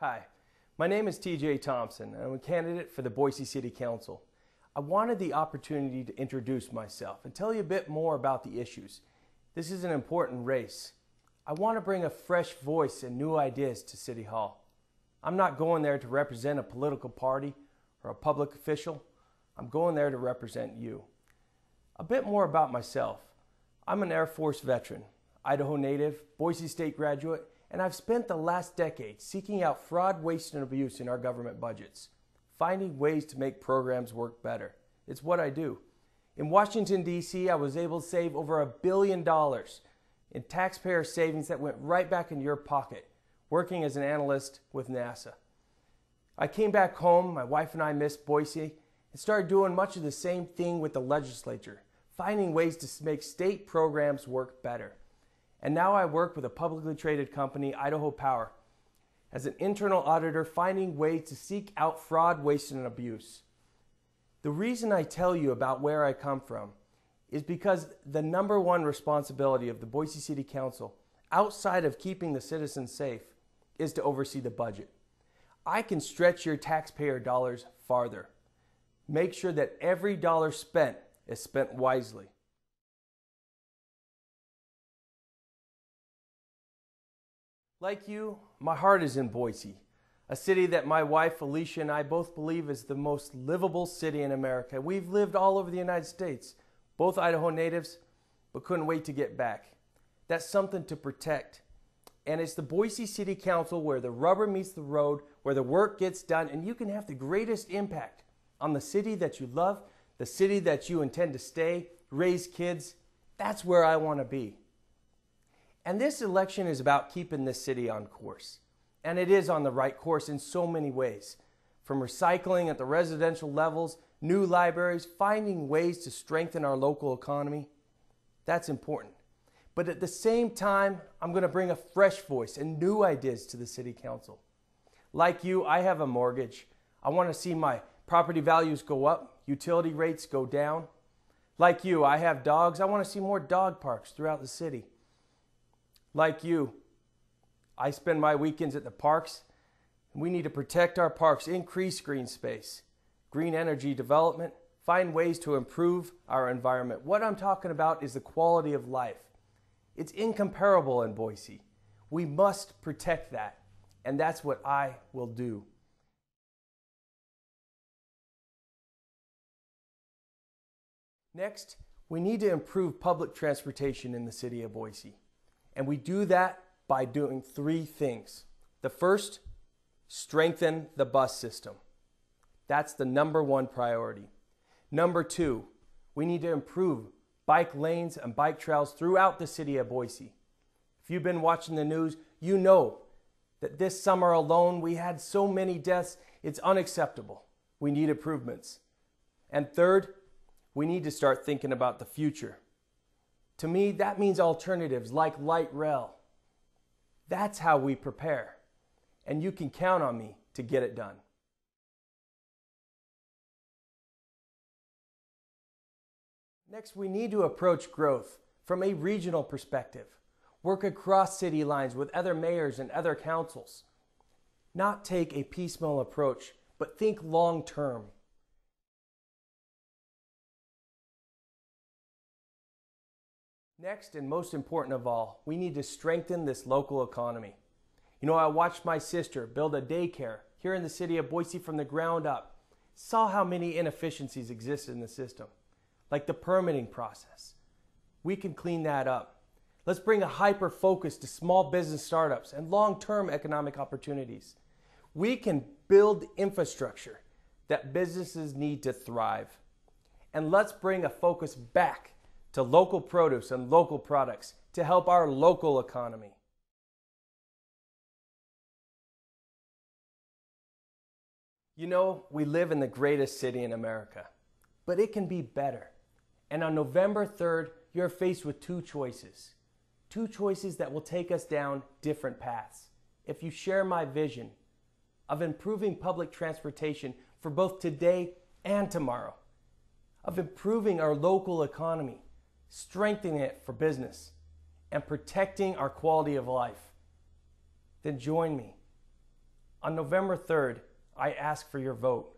Hi, my name is TJ Thomson, and I'm a candidate for the Boise City Council. I wanted the opportunity to introduce myself and tell you a bit more about the issues. This is an important race. I want to bring a fresh voice and new ideas to City Hall. I'm not going there to represent a political party or a public official. I'm going there to represent you. A bit more about myself. I'm an Air Force veteran, Idaho native, Boise State graduate, and I've spent the last decade seeking out fraud, waste, and abuse in our government budgets, finding ways to make programs work better. It's what I do. In Washington, D.C., I was able to save over $1 billion in taxpayer savings that went right back in your pocket, working as an analyst with NASA. I came back home, my wife and I missed Boise, and started doing much of the same thing with the legislature, finding ways to make state programs work better. And now I work with a publicly traded company, Idaho Power, as an internal auditor, finding ways to seek out fraud, waste, and abuse. The reason I tell you about where I come from is because the number one responsibility of the Boise City Council, outside of keeping the citizens safe, is to oversee the budget. I can stretch your taxpayer dollars farther. Make sure that every dollar spent is spent wisely. Like you, my heart is in Boise, a city that my wife Alicia and I both believe is the most livable city in America. We've lived all over the United States, both Idaho natives, but couldn't wait to get back. That's something to protect. And it's the Boise City Council where the rubber meets the road, where the work gets done, and you can have the greatest impact on the city that you love, the city that you intend to stay, raise kids. That's where I want to be. And this election is about keeping this city on course. And it is on the right course in so many ways. From recycling at the residential levels, new libraries, finding ways to strengthen our local economy. That's important. But at the same time, I'm going to bring a fresh voice and new ideas to the City Council. Like you, I have a mortgage. I want to see my property values go up, utility rates go down. Like you, I have dogs. I want to see more dog parks throughout the city. Like you, I spend my weekends at the parks. We need to protect our parks, increase green space, green energy development, find ways to improve our environment. What I'm talking about is the quality of life. It's incomparable in Boise. We must protect that, and that's what I will do. Next, we need to improve public transportation in the city of Boise. And we do that by doing three things. The first, strengthen the bus system. That's the number one priority. Number two, we need to improve bike lanes and bike trails throughout the city of Boise. If you've been watching the news, you know that this summer alone we had so many deaths, it's unacceptable. We need improvements. And third, we need to start thinking about the future. To me, that means alternatives like light rail. That's how we prepare. And you can count on me to get it done. Next, we need to approach growth from a regional perspective. Work across city lines with other mayors and other councils. Not take a piecemeal approach, but think long term. Next, and most important of all, we need to strengthen this local economy. You know, I watched my sister build a daycare here in the city of Boise from the ground up. Saw how many inefficiencies exist in the system, like the permitting process. We can clean that up. Let's bring a hyper focus to small business startups and long-term economic opportunities. We can build infrastructure that businesses need to thrive. And let's bring a focus back to local produce and local products to help our local economy. You know, we live in the greatest city in America, but it can be better. And on November 3rd, you're faced with two choices that will take us down different paths. If you share my vision of improving public transportation for both today and tomorrow, of improving our local economy, strengthening it for business, and protecting our quality of life, then join me. On November 3rd, I ask for your vote.